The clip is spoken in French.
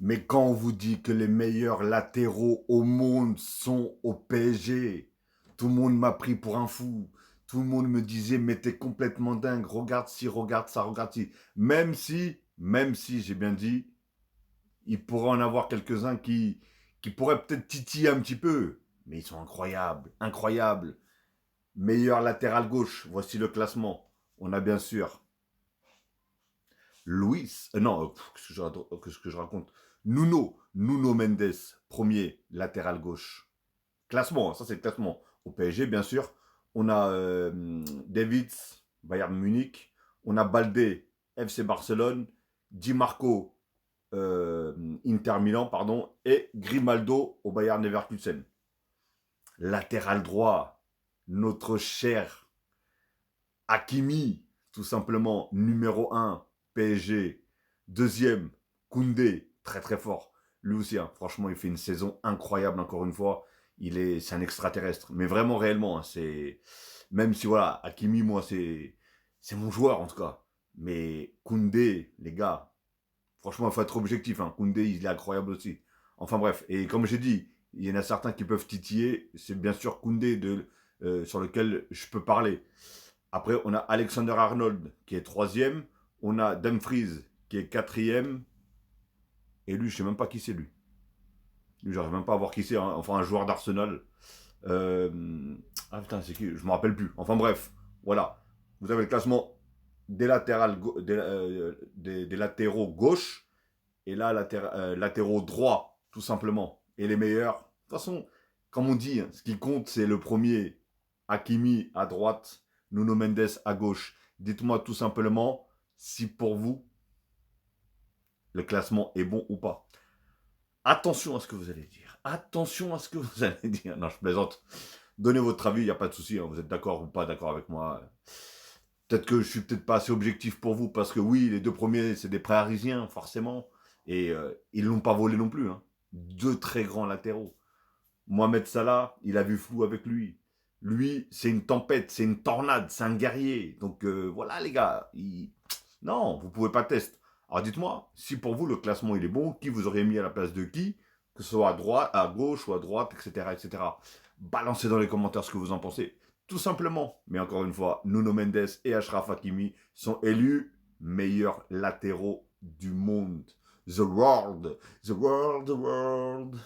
Mais quand on vous dit que les meilleurs latéraux au monde sont au PSG, tout le monde m'a pris pour un fou. Tout le monde me disait, mais t'es complètement dingue. Regarde ci, regarde ça, regarde ci. Même si, j'ai bien dit, il pourrait en avoir quelques-uns qui pourraient peut-être titiller un petit peu. Mais ils sont incroyables, incroyables. Meilleur latéral gauche, voici le classement. On a bien sûr Luis, non, qu'est-ce que je raconte? Nuno Mendes, premier latéral gauche. Classement, ça c'est le classement. Au PSG, bien sûr. On a Davids, Bayern Munich. On a Balde, FC Barcelone. Di Marco, Inter Milan, pardon. Et Grimaldo au Bayern Leverkusen. Latéral droit, notre cher Hakimi, tout simplement, numéro un PSG. Deuxième, Koundé, très très fort. Lui aussi, hein, franchement, il fait une saison incroyable, encore une fois. C'est un extraterrestre. Mais vraiment, réellement, hein, même si, voilà, Hakimi, moi, c'est mon joueur, en tout cas. Mais Koundé, les gars, franchement, il faut être objectif. Hein. Koundé, il est incroyable aussi. Enfin bref, et comme j'ai dit, il y en a certains qui peuvent titiller. C'est bien sûr Koundé sur lequel je peux parler. Après, on a Alexander Arnold qui est troisième. On a Dumfries qui est quatrième. Et lui, je sais même pas qui c'est lui. Lui, j'arrive même pas à voir qui c'est. Hein. Enfin, un joueur d'Arsenal. Ah putain, c'est qui? Je me rappelle plus. Enfin bref, voilà. Vous avez le classement des latéraux gauche et là, latéraux droit, tout simplement. Et les meilleurs. De toute façon, comme on dit, hein, ce qui compte, c'est le premier. Hakimi à droite, Nuno Mendes à gauche. Dites-moi tout simplement si pour vous, le classement est bon ou pas. Attention à ce que vous allez dire. Attention à ce que vous allez dire. Non, je plaisante. Donnez votre avis, il n'y a pas de souci. Hein, vous êtes d'accord ou pas d'accord avec moi. Peut-être que je suis peut-être pas assez objectif pour vous parce que oui, les deux premiers, c'est des Parisiens, forcément. Et ils l'ont pas volé non plus. Hein. Deux très grands latéraux. Mohamed Salah, il a vu flou avec lui. Lui, c'est une tempête, c'est une tornade, c'est un guerrier. Donc voilà les gars. Non, vous pouvez pas tester. Alors dites-moi, si pour vous le classement il est bon, qui vous auriez mis à la place de qui, que ce soit à droite, à gauche ou à droite, etc., etc. Balancez dans les commentaires ce que vous en pensez. Tout simplement. Mais encore une fois, Nuno Mendes et Achraf Hakimi sont élus meilleurs latéraux du monde. The world, the world, the world.